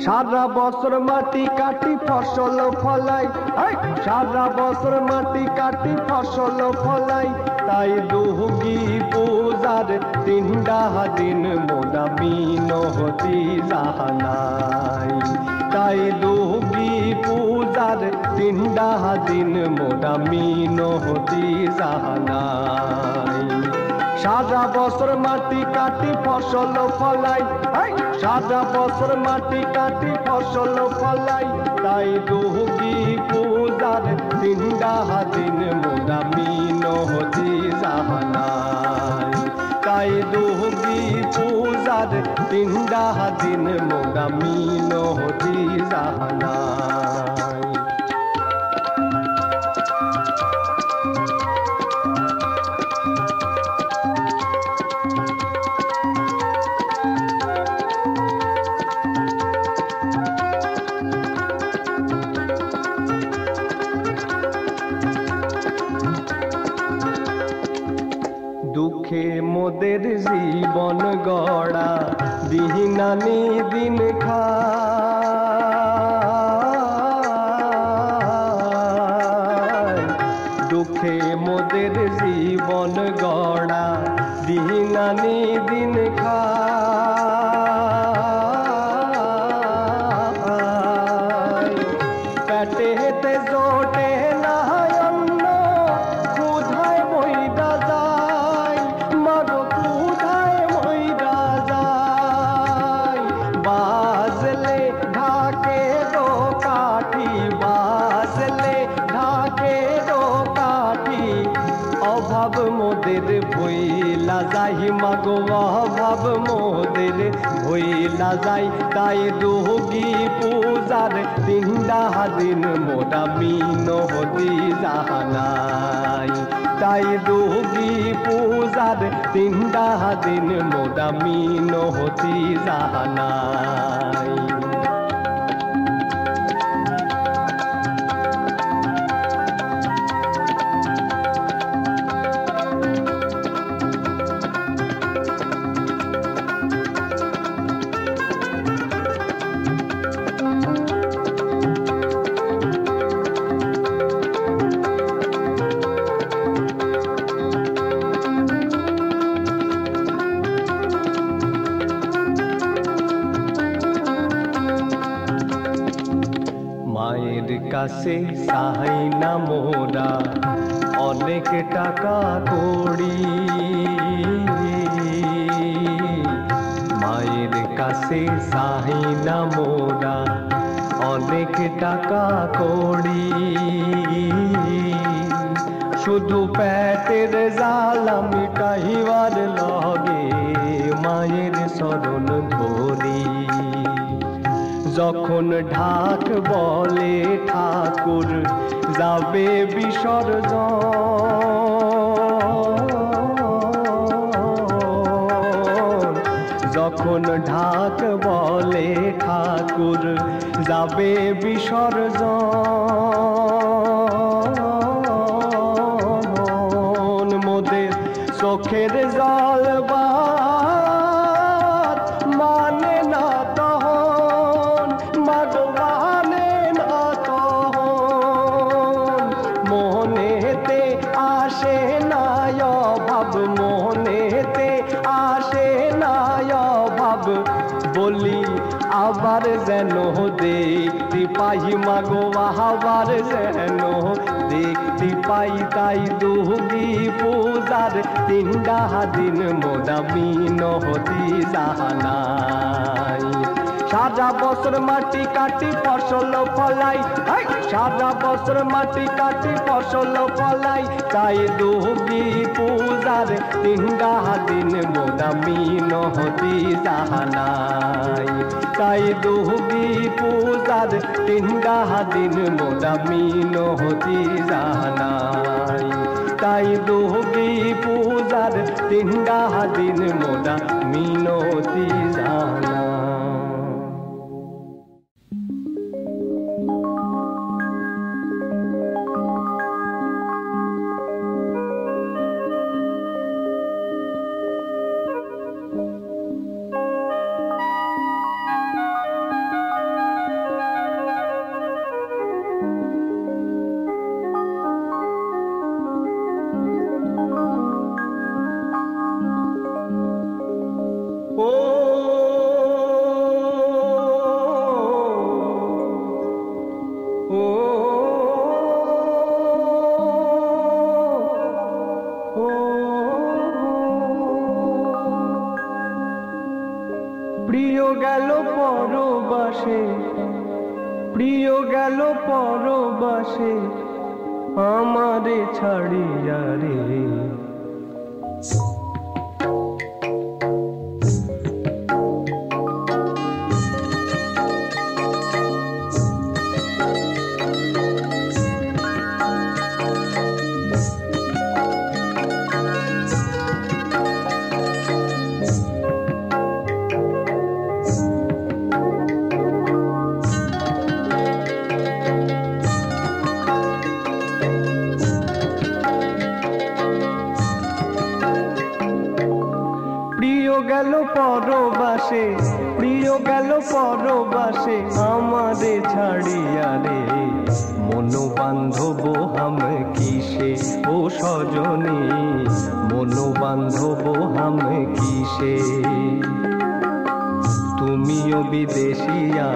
সারা বছর মাটি কাটি ফসল ফলাই, সারা বছর মাটি কাটি ফসল ফলাই, তাই দুর্গী পূজার তিনটা দিন মোরা মিনতি জানাই, তাই দুর্গী পূজার তিনটা দিন মোরা মিনতি জানাই। সারা বছর মাটি কাটি ফসল ফলাই, সারা বছর মাটি কাটি ফসল ফলাই, তাই দুর্গী পূজার তিনটা দিন মোরা মিনতি জানাই, তাই দুর্গী পূজার তিনটা দিন মোরা মিনতি জানাই। দুঃখে মোদের জীবন গড়া দিনানি দিন খায়, দুঃখে মোদের জীবন গড়া দিনানি দিন খায়, পেটেতে জোটে না অন্ন ক্ষুধায় মইরা যায়, মাগো ক্ষুধায় মইরা যায়, বাজলে ঢাকে দো কাঠি, বাজলে ঢাকে দো কাঠি, অভাব মোদের ভইলা যাই, মাগো অভাব মোদের ভইলা যাই, তাই দুর্গী পূজার তিনটা দিন মোরা মিনতি জানাই, তাই দুর্গী পূজার তিনটা দিন মোরা মিনতি জানাই। মায়ের কাছে চাই না মোরা অনেক টাকা কড়ি, মায়ের কাছে চাই না মোরা অনেক টাকা কড়ি, শুধু পেটের জ্বালা মিটাইবার লগে মায়ের শরণ ধরি, যখন ঢাক বলে ঠাকুর যাবে বিসর্জন, যখন ঢাক বলে ঠাকুর যাবে বিসর্জন, মোদের চোখের জল মানে না তখন, মাগো মানে না তখন, মনেতে আসে না অভাব, মনেতে আসে না অভাব, বলি আবার যেন দেখতে পাই, মাগো আবার যেন দেখতে পাই, তাই দুর্গী পূজার তিনটা দিন মোরা মিনতি জানাই। সারা বছর মাটি কাটি ফসল ফলাই, সারা বছর মাটি কাটি ফসল ফলাই, তাই দুর্গী পূজার তিনটা দিন মোরা মিনতি জানাই, তাই দুর্গী পূজার তিনটা দিন মোরা মিনতি জানাই, তাই দুর্গী পূজার তিনটা দিন মোরা মিনতি জানাই। প্রিয় গেল পরবাসে, প্রিয় গেল পরবাসে আমারে ছাড়িয়া রে। প্রিয় গেল পরবাসে, প্রিয় গেল পরবাসে আমারে ছাড়িয়া রে। মন বান্ধব হাম কিসে ও সজনী, মন বান্ধব হাম কিসে। তুমিও বিদেশিয়া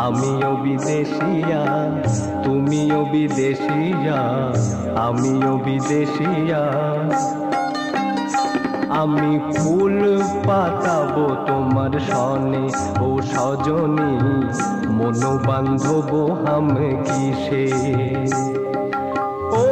আমিও বিদেশিয়া, তুমিও বিদেশিয়া আমিও বিদেশিয়া। আমি ফুল পাতাবো তোমার সনে ও সজনী, মন বান্ধব হাম কিসে। ও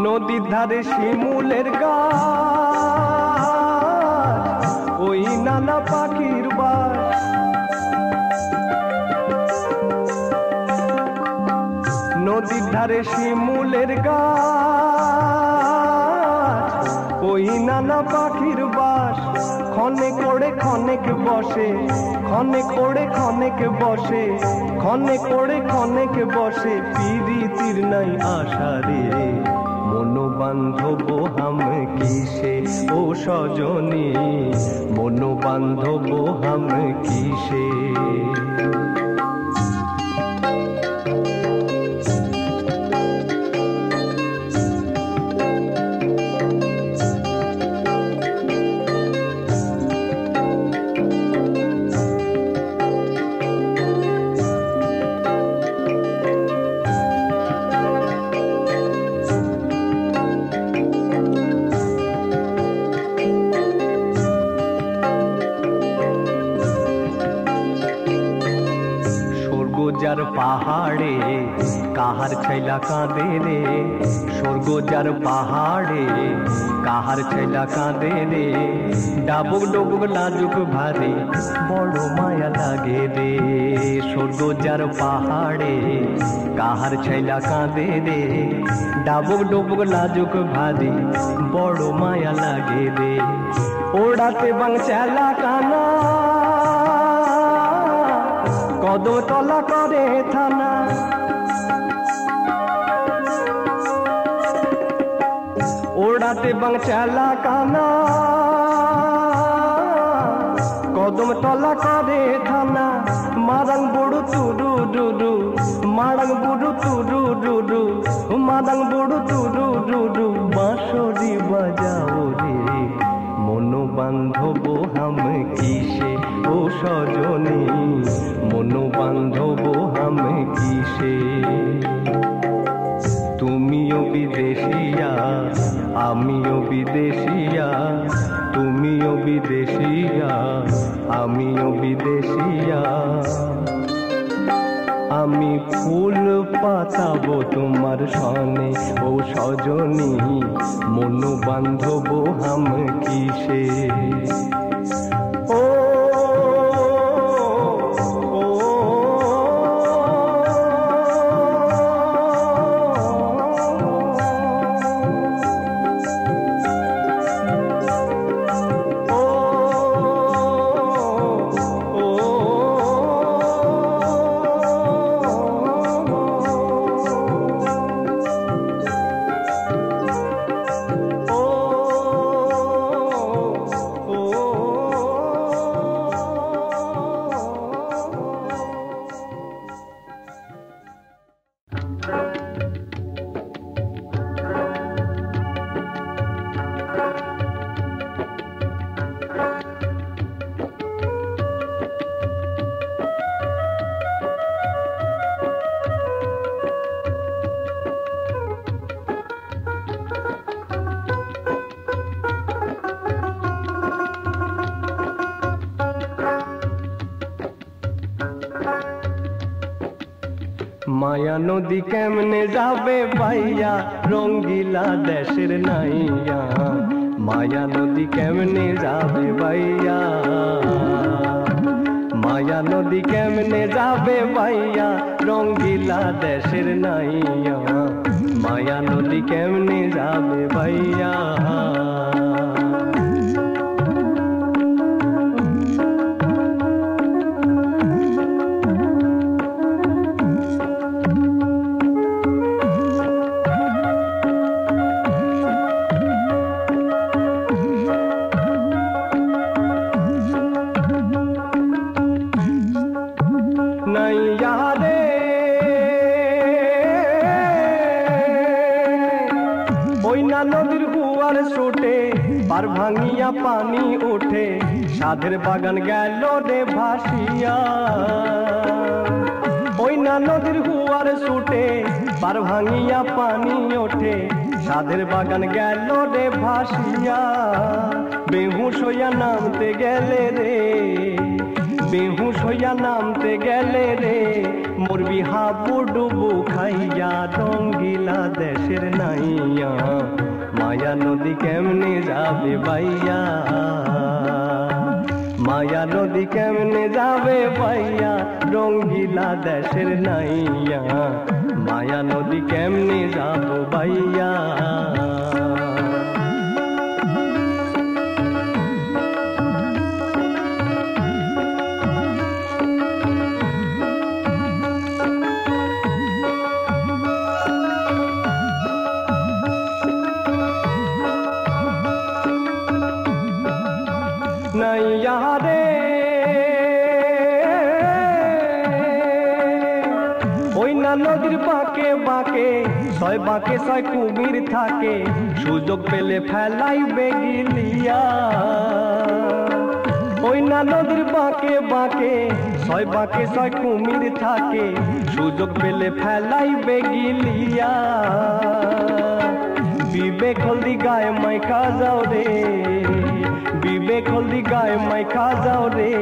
নদীর ধারে শিমুলের গাছ, ওই নানা পাখির বাস। নদীর ধারে শিমুলের গাছ, ওই নানা পাখির বাস। ক্ষণে করে ক্ষণেক বসে, ক্ষণে করে ক্ষণেক বসে, ক্ষণে করে ক্ষণেক বসে পিরিতির নাই আশা রে। মন বান্ধব হাম কিসে ও সজনী, মন বান্ধব হাম কিসে। যার পাহাড়ে কাহার ছেলা কাঁদে রে, স্বর্গ যার পাহাড়ে কাহার ছেলা কাঁদে রে। ডাবুক ডুবুক লাজুক ভারে বড় মায়া লাগে রে। স্বর্গ যার পাহাড়ে কাহার ছেলা কাঁদে রে। ডাবুক ডুবুক লাজুক ভারে বড় মায়া লাগে রে। ওড়াতে বাংচালা কানা কদম তলা করে থানা। ওড়াতে বাংচালা কানা কদম তলা করে থানা। মারাং বুড়ু তুরু ডুডু, মারাং বুড়ু তুরু ডুডু, মারাং বুড়ু তুরু ডুডু। বাঁশরি বাজাও রে মন বান্ধব হাম কিসে ও সজনী, মন বান্ধব হাম কিসে। তুমিও বিদেশিয়া আমিও বিদেশিয়া, তুমিও বিদেশিয়া আমিও বিদেশিয়া। আমি ফুল পাতাবো তোমার সনে ও সজনী, মন বান্ধব হাম কিসে। ও माया नदी केमने जाबे भाइया रंगीला देशेर नाइया माया नदी केमने जाबे भाइया माया नदी केमने जाबे भाइया रंगीला देशेर नाइया माया नदी केमने जाबे भाइया नदीर हुआर छोटे पार भांगिया पानी उठे साधेर बागान गेल रे भासिया ओइना नदीर हुआर छोटे पार भांगिया पानी उठे साधेर बागान गेल रे भासिया बेहुश होइया नामते गेले रे बेहुश होइया नामते गेले रे मोरबी हाबुडुबु खाइया रंगीला देशेर नाइया माया नदी केमने जाबे भाइया माया नदी केमने जाबे भाइया रंगीला देशेर नाइया माया नदी केमने जाबो भाइया नैया रे ओइना नदीर बाके बाके छय बाके छय कुमिर थाके सुयोग पेले फेलाइबे गिलिया ओइना नदीर बाके बाके छय बाके छय कुमिर थाके सुयोग पेले फेलाइबे गिलिया विवेक हल्दी गाये माइका जाओ रे विवेक हल्दी गाये माइका जाओ रे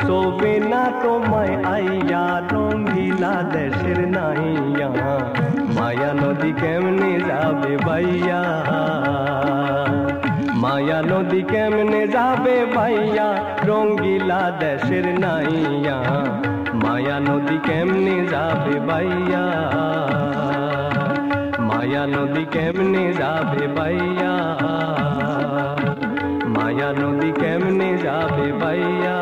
सोबे ना तोमाय आइया रंगीला देशेर नाइया माया नदी केमने जाबे भाइया माया नदी केमने जाबे भाइया रंगीला देशेर नाइया माया नदी केमने जाबे भाइया माया नदी केमने जाबे भाइया माया नदी केमने जाबे भाइया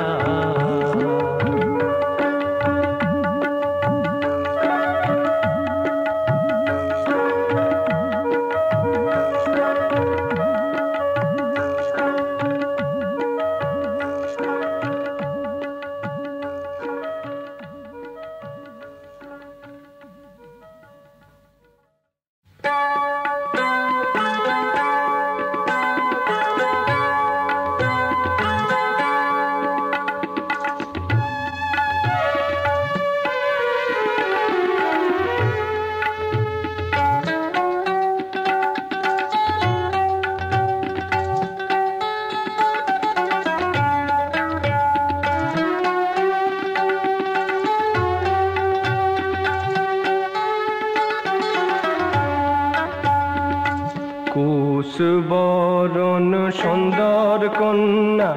বরণ সুন্দর কন্যা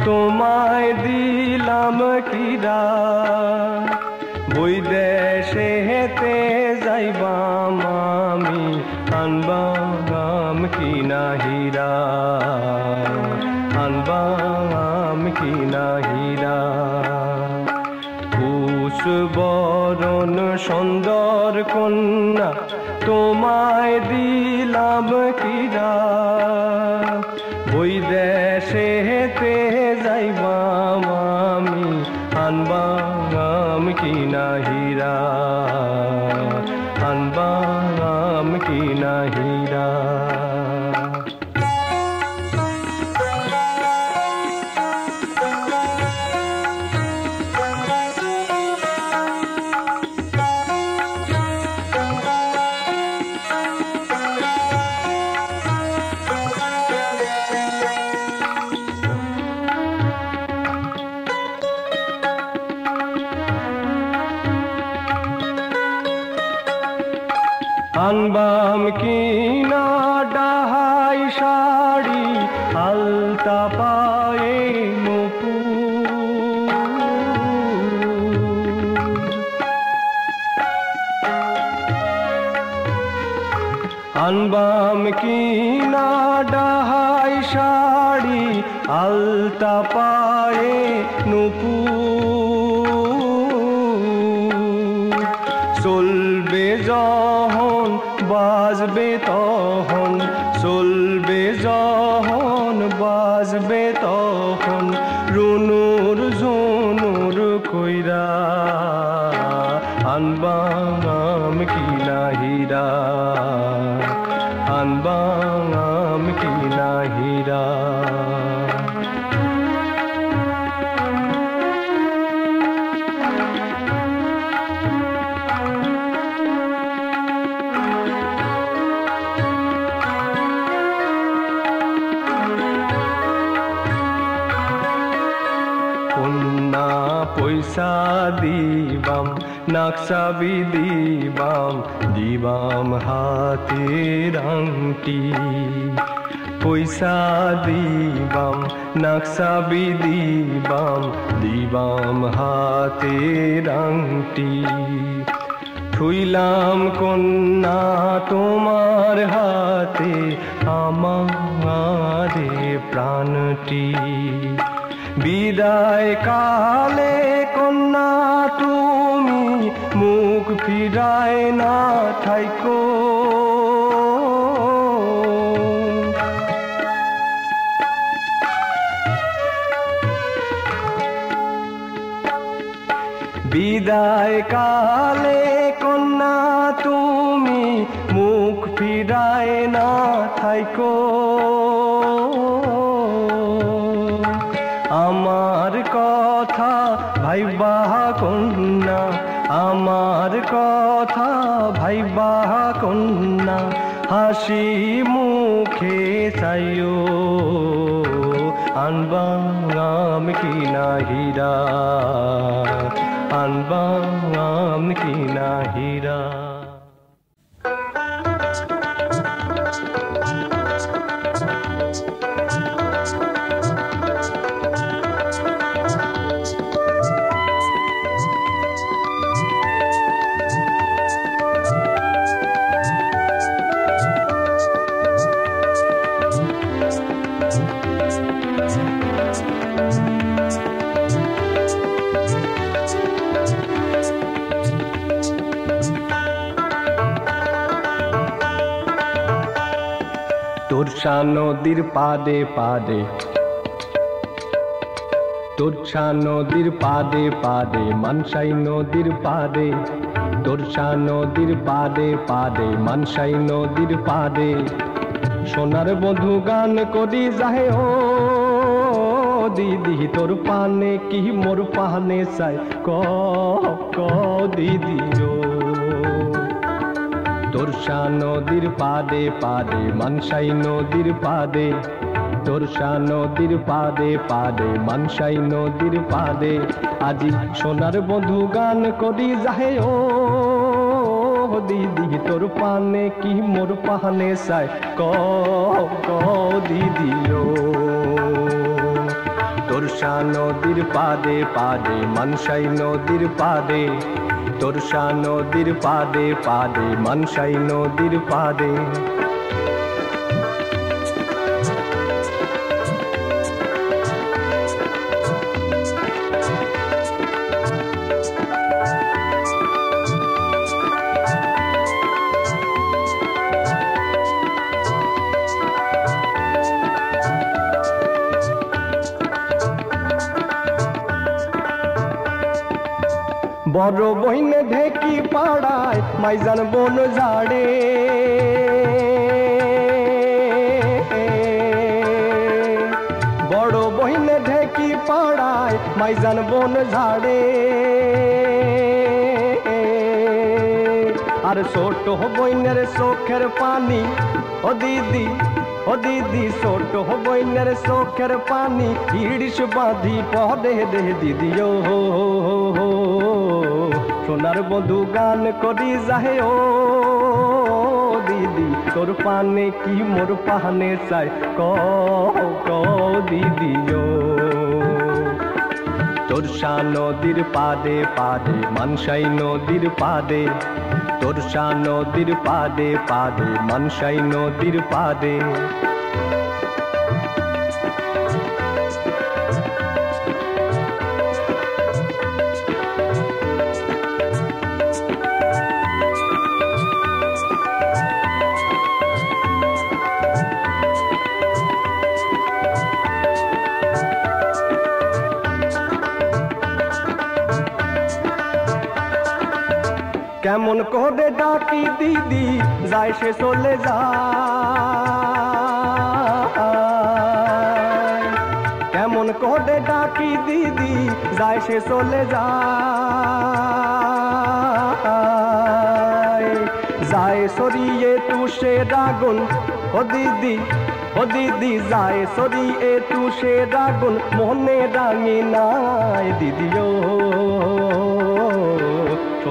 তোমায় দিলাম কিরা বৈদেশে হেতে যাইবাম আমি আনবাম কিনা হীরা আনবাম কিনা হীরা কুশ বরণ সুন্দর কন্যা তোমায় দিলাম কিরা বৈদেশে হেতে যাইবাম আমি আনবাম কিনা হীরা আনবাম কিনা হীরা আনবাম কিনা ডাহাই শাড়ি আলতা পায়ে নূপুর আনবাম কিনা ডাহাই শাড়ি আলতা পায়ে নূপুর চলবে যখন বাজবে তখন চলবে যখন বাজবে তখন রুনুর ঝুনুর কইরা আনবাম কিনা হীরা আনবাম কিনা হীরা কন্যা পয়সা দিবাম নাকসাবি দিবাম দিবাম হাতের আংটি পয়সা দিবাম নাকসাবি দিবাম দিবাম হাতের আংটি থুইলাম কন্যা তোমার হাতে আমারে প্রাণটি বিদায় কালে কন্যা তুমি মুখ ফিরায় না থাইকো বিদায় কালে কন্যা তুমি মুখ ফিরায় না থাইকো আমার কথা ভাইবা কন্যা আমার কথা ভাইবা কন্যা হাসি মুখে চাইও আনবাম কিনা হীরা আনবাম কিনা হীরা তোরসা নদীর পাদে পাদে তোরসা নদীর পাদে পাদে মানসাই নদীর পাদে তোরসা নদীর পাদে পাদে মানসাই নদীর পাদে সোনার বধূ গান করি যাহে ও দিদি তোর পানে কি মোর পানে চাই ক দিদি ও তোরসা নদীর পাদে পাদে মানসাই নদীর পাদে তোরসা নদীর পাদে পাদে মানসাই নদীর পাদে আজি সোনার বধূ গান করি যাহে ও দিদি তোর পানে কি মোর পানে চাই ক দিদি ও তোরসা নদীর পাদে পাদে মানসাই নদীর পাদে তোরসা নদীর পাদে পাদে মানসাই নদীর পাদে বড় বইনে ঢেকি পাড়ায় মাইজান বন ঝাড়ে বড় বইনে ঢেকি পাড়ায় মাইজান বন ঝাড়ে আর ছোট বইনের চোখের পানি ও দিদি ছোট বইনের চোখের পানি হিড়িস বাঁধি পদে দে দিদি ও সোনার বধূ গান করি যাহে ও দিদি তোর পানে কি মোর পানে চাই কও দিদি ও তোরসা নদীর পাদে পাদে মানসাই নদীর পাদে তোরসা নদীর পাদে পাদে মানসাই নদীর পাদে কেমন করে ডাকি দিদি যায় সে চলে যায় কেমন করে ডাকি দিদি যায় সে চলে যায় সরিয়ে তুষের আগুন ও দিদি যায় সরিয়ে তুষের আগুন মনে রাঙি নাই দিদি ও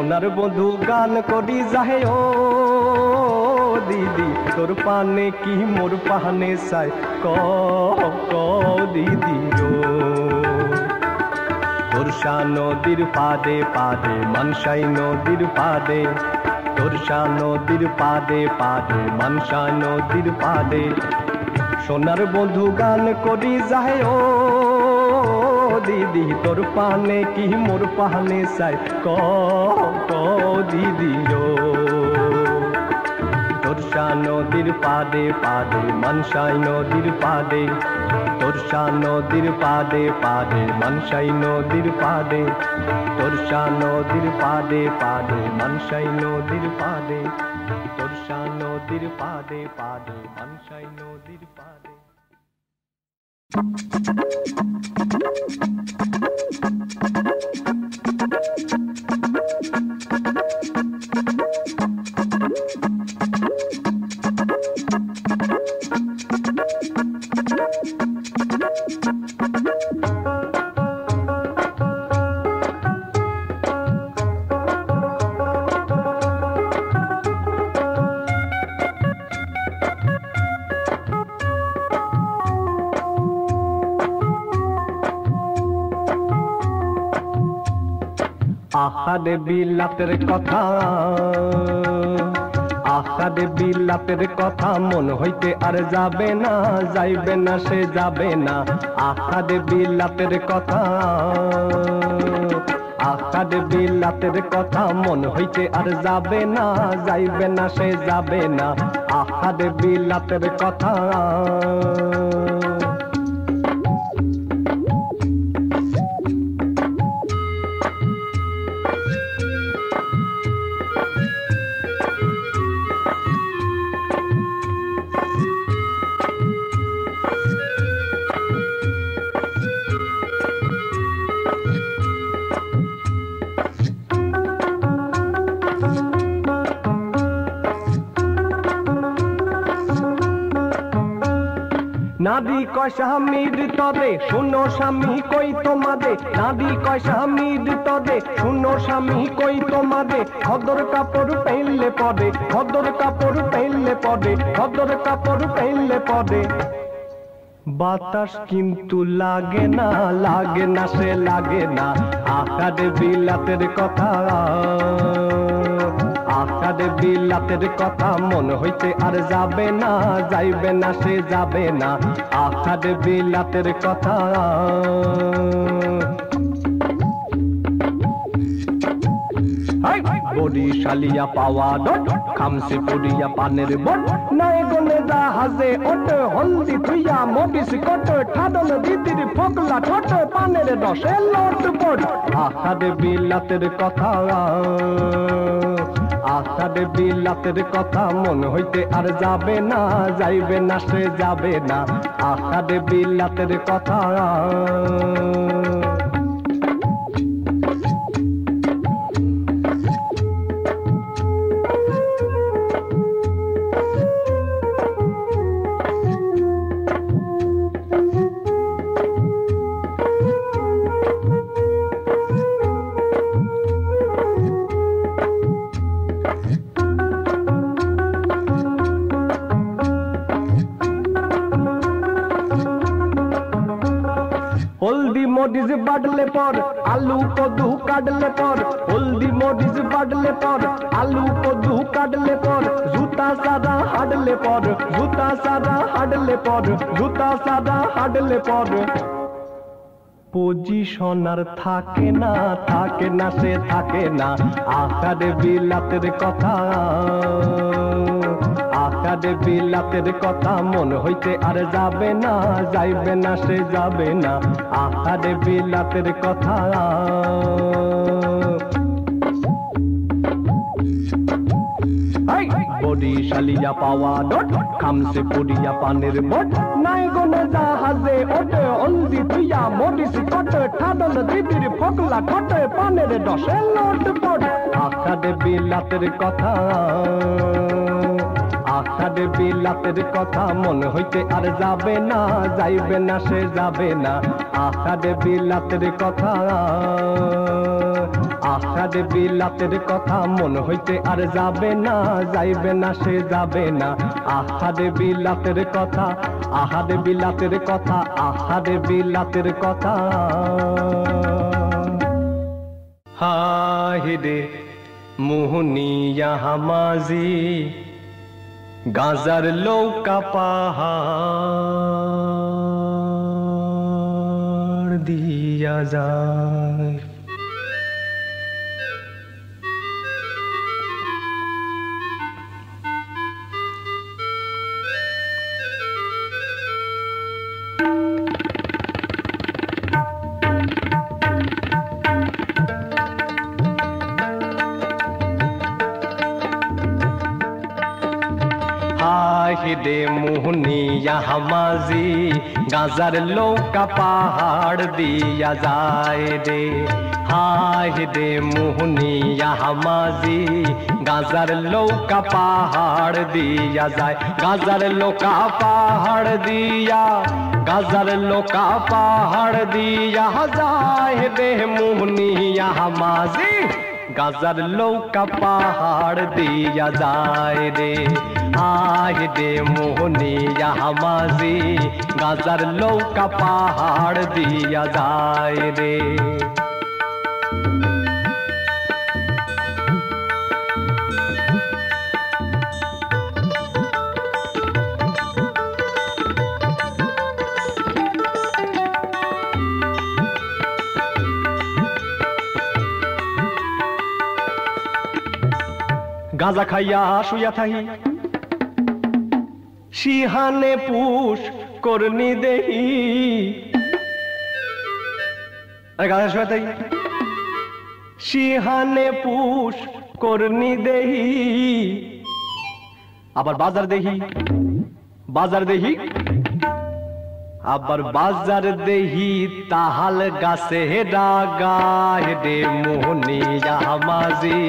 সোনার বন্ধু গান করি যাহে ও দিদি তোর পানে কি মোর পানে চাই দিদি ও তোরসা নদীর পাদে পাদে মানসাই নদীর পাদে তোরসা নদীর পাদে পাদে মানসাই নদীর পাদে সোনার বন্ধু গান করি যাহে ও দিদি তোর পানে কি মোর পানে চাই দিদি ও তোরসা নদীর পাদে পাদে মানসাই নদীর পাদে তোরসা নদীর পাদে পাদে মানসাই নদীর পাদে তোরসা নদীর পাদে পাদে মানসাই নদীর পাদে তোরসা নদীর পাদে পাদে মানসাই নদীর পাদে আহারে বিলাতের কথা আহারে বিলাতের কথা মন হইতে আর যাবে না যাইবে না সে যাবে না আহারে বিলাতের কথা আহারে বিলাতের কথা মন হইতে আর যাবে না যাইবে না সে যাবে না আহারে বিলাতের কথা নাদি কয় স্বামীর তদে শুনো স্বামী কই তোমাদে নাদি কয় স্বামীর তদে শুনো স্বামী কই তোমাদে খদর কাপড় পেলে পদে খদর কাপড় পেলে পদে খদর কাপড় পেলে পদে বাতাস কিন্তু লাগে না সে লাগে না আহারে বিলাতের কথা আহারে বিলাতের কথা মন হইতে আর যাবে না যাইবে না সে যাবে না আহারে বিলাতের কথা বরিশালিয়া পাওয়া ডট খামসে পুরিয়া পানের বট নাই গনে জাহাজে ওট হলদি থুইয়া মরিস কট ঠাডল দিদির ফোকলা ঠট পানের রসে লট বট আহারে বিলাতের কথা আহারে বিলাতের কথা মন হইতে আর যাবে না যাইবে না সে যাবে না আহারে বিলাতের কথা মরিচ বাড়লে পর আলু কদু কাটলে পর হলদি মরিচ বাড়লে পর আলু কদু কাটলে পর জুতা সাদা হাঁটলে পর জুতা সাদা হাঁটলে পর জুতা সাদা হাঁটলে পর পজিশন আর থাকে না সে থাকে না আকারে বিলাতের কথা আকারে বিলাতের কথা মন হইতে আর যাবে না যাইবে না সে যাবে না আকারে বিলাতের কথা বরিশালিয়া পাওয়া ডট খামসে পুরিয়া পানের বট নাই গনে জাহাজে ওঠে হলদি তুইয়া মরিচ কটে ঠাডল দিদির ফকলা কটে পানের ডসে লোট পট আকারে বিলাতের কথা আকারে বিলাতের কথা মন হইতে আর যাবে না যাইবে না সে যাবে না আকারে বিলাতের কথা আকারে বিলাতের কথা মন হইতে আর যাবে না যাইবে না সে যাবে না আকারে বিলাতের কথা আহারে বিলাতের কথা আহারে বিলাতের কথা হায় রে মোহনিয়া হামাজি গাজার লৌকা পাহাড় দিয়া যায় দে মোহনিয়া হামাজি গাজার লৌকা পাহাড় দিয়া যায় রে হায় দে মোহনিয়া হামাজি গাজার লৌকা পাহাড় দিয়া যায় গাজার লৌকা পাহাড় দিয়া গাজার লৌকা পাহাড় দিয়া যায় রে মোহনিয়া হামাজি গাজার লৌকা পাহাড় দিয়া যায় রে আয় দে মোহনিয়া হামাজি গাজার লৌকা পাহাড় দিয়া যায় রে গাঁজা খাইয়া শুইয়া থাহি শিহানে পুষ করনি দেহি গাঁজা শুয়ে থাকি শিহানে পুষ করনি দেহি আবার বাজার দেহি আবার বাজার দেহি তাহাল গাছে ডাগায় রে মোহনিয়া হামাজি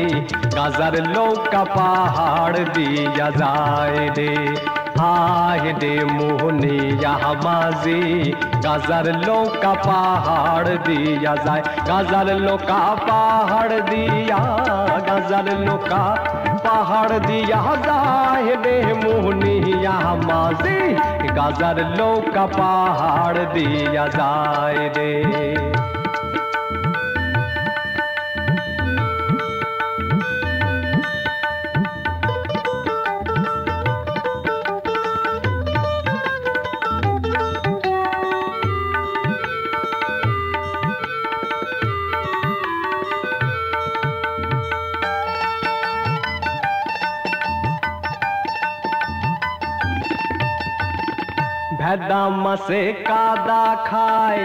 গাজার লৌকা পাহাড় দিয়া যায় রে হায় রে মোহনিয়া হামাজি গাজার লৌকা পাহাড় দিয়া যায় গাজার লৌকা পাহাড় দিয়া গাজার লৌকা পাহাড় দিয়া যায় রে মোহনিয়া হামাজি গাজার লৌকা পাহাড় দিয়া যায় রে ভেদা মাসে কাদা খায়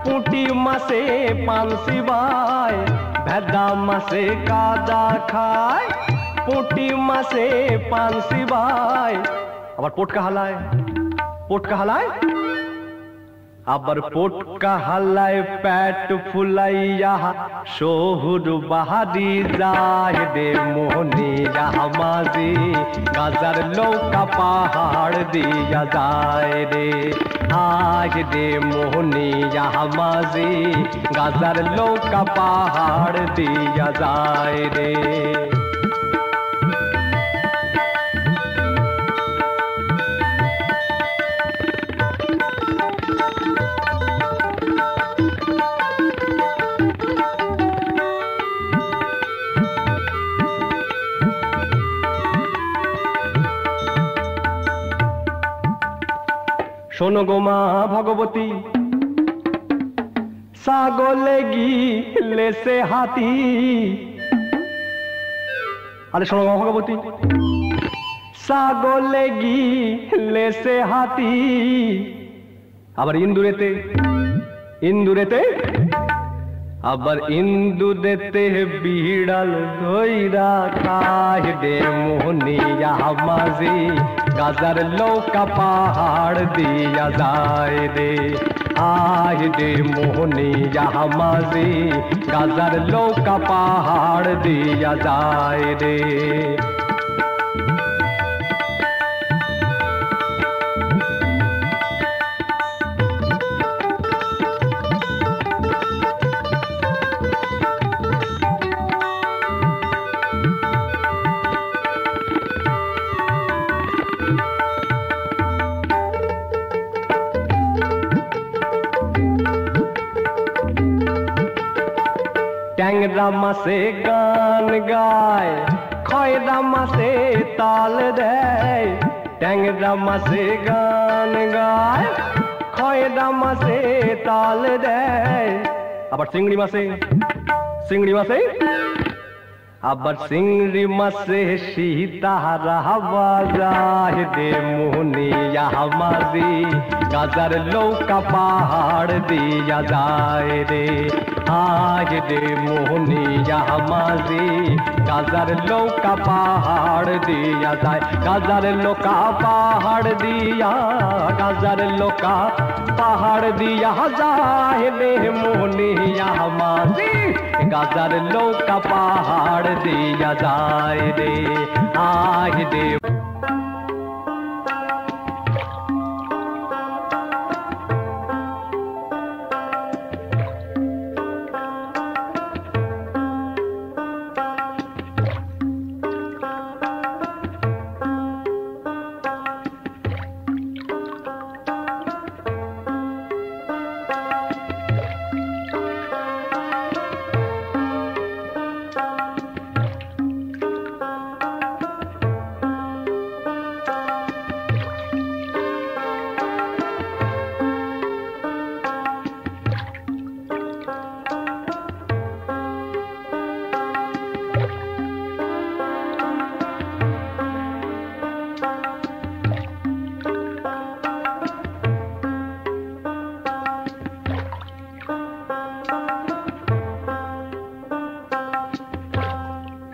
পুঁটি মাসে পানসি বাই ভেদা মাসে কাদা খায় পুঁটি মাসে পানসি বাই আবার পোটকা হালায় আবার পোটকা হালায় পেট ফুলাইয়া শহুর বাহারি যায় রে মোহনিয়া হামাজি গাজার লৌকা পাহাড় দিয়া যায় রে আজ রে মোহনিয়া হামাজি গাজার লৌকা পাহাড় দিয়া যায় রে শোনো গো মা ভগবতী, ছাগলে গিলেছে হাতি। আরে শোনো মা ভগবতী, ছাগলে গিলেছে হাতি। আবার ইন্দুরেতে, ইন্দুরেতে, আবার ইন্দুরেতে বিড়াল ধইরা খায় রে মোহনিয়া মাঝি, গাজার লৌকা পাহাড় দিয়া যায় রে। আয় রে মোহনিয়া মাঝি, গাজার লৌকা পাহাড় দিয়া যায় রে। ট্যাংরা মাসে গান গায়, খয়রা মাসে তাল দেয়। ট্যাংরা মাসে গান গায়, খয়রা মাসে তাল দেয়। আবার চিংড়ি মাসে, চিংড়ি মাসে, আবার চিংড়ি মাসে সীতাহারা বাজায় রে মোহনিয়া মাঝি, গাজার লৌকা পাহাড় দিয়া যায় রে। আয় রে মোহনিয়া মাঝি, গাজার লৌকা পাহাড় দিয়া যায়। গাজার লৌকা পাহাড় দিয়া, গাজার লৌকা পাহাড় দিয়া যায় রে মোহনিয়া মাঝি, গাজার লৌকা পাহাড় দিয়া যায় রে। আয় রে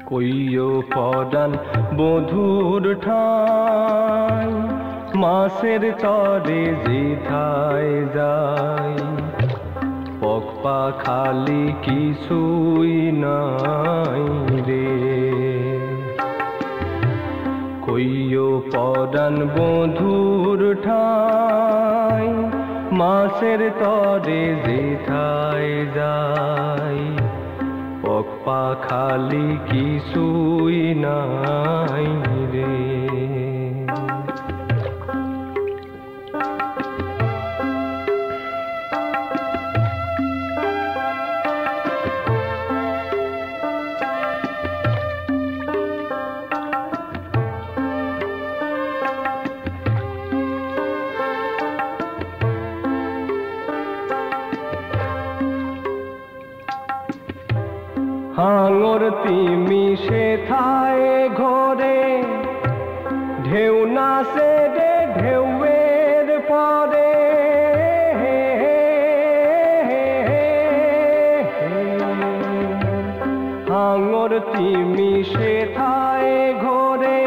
কইও পরাণ বধুর ঠাই, মাসের তরে যেথায় যাই। পকপা খালি কিছুই নাই রে। কইও পরাণ বধুর ঠাই, মাসের তরে যেথায় যাই। পকপা খালি কিছুই নাই রে। হাঙর তিমি সেথায় ঘরে, ঢেউ নাচে রে ঢেউয়ের পরে। হাঙর তিমি সেথায় ঘরে,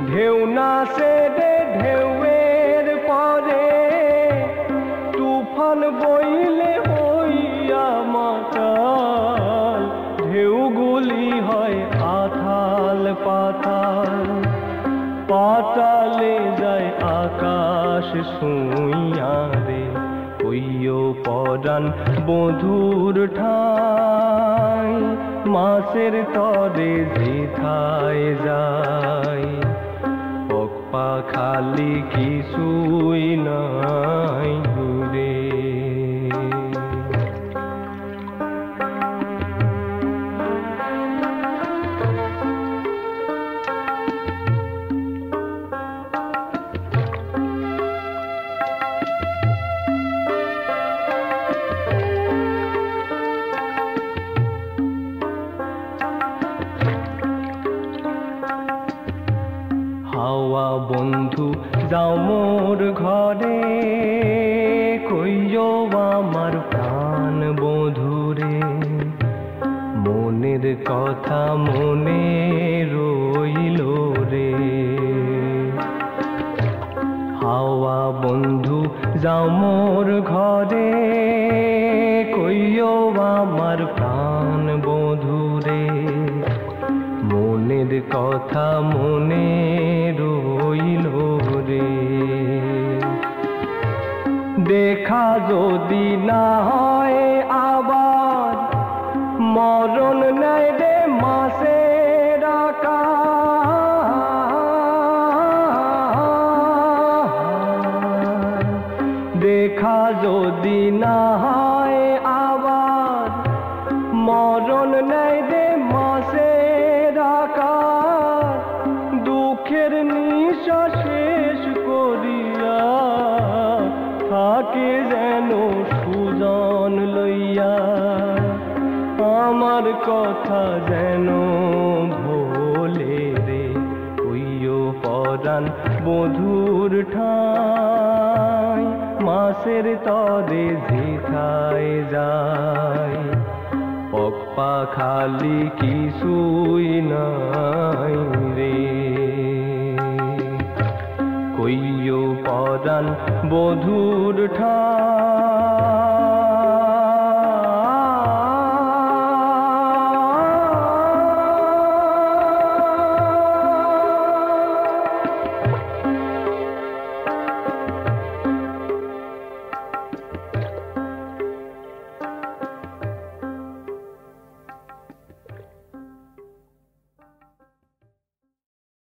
ঢেউ নাচে রে ঢেউয়ের পরে। তুফান বইলে হইয়া মাতাল, ঢেউগুলি হয় আথাল পাতাল। পাতালে যায় আকাশ ছুঁইয়া রে। কইও পরাণ বধুর ঠাই, মাসের তরে যেথায় যায়। পকপা খালি কিছুই নাই রে। হাওয়া বন্ধু যাও মোর ঘরে কইও আমার প্রাণ বধুরে মনের কথা মনে রইল রে হাওয়া বন্ধু যাও মোর ঘরে কইও আমার প্রাণ বধুরে মনের কথা মনে রইল রে দেখা যদি না হয় আবার মরণ নাই রে মাসের আকার দেখা যদি না হয় আবার মরণ নাই রে মাসের আকার দুঃখের নিঃশ্বাস শেষ করিয়া থাকে যেন সুজন লইয়া আমার কথা যেন ভোলে রে কইও পরাণ বধুর ঠাই মাসের তরে যেথায় যায় পপ্পা খালি কিছুই নাই রে কইও পরাণ বধুর ঠাই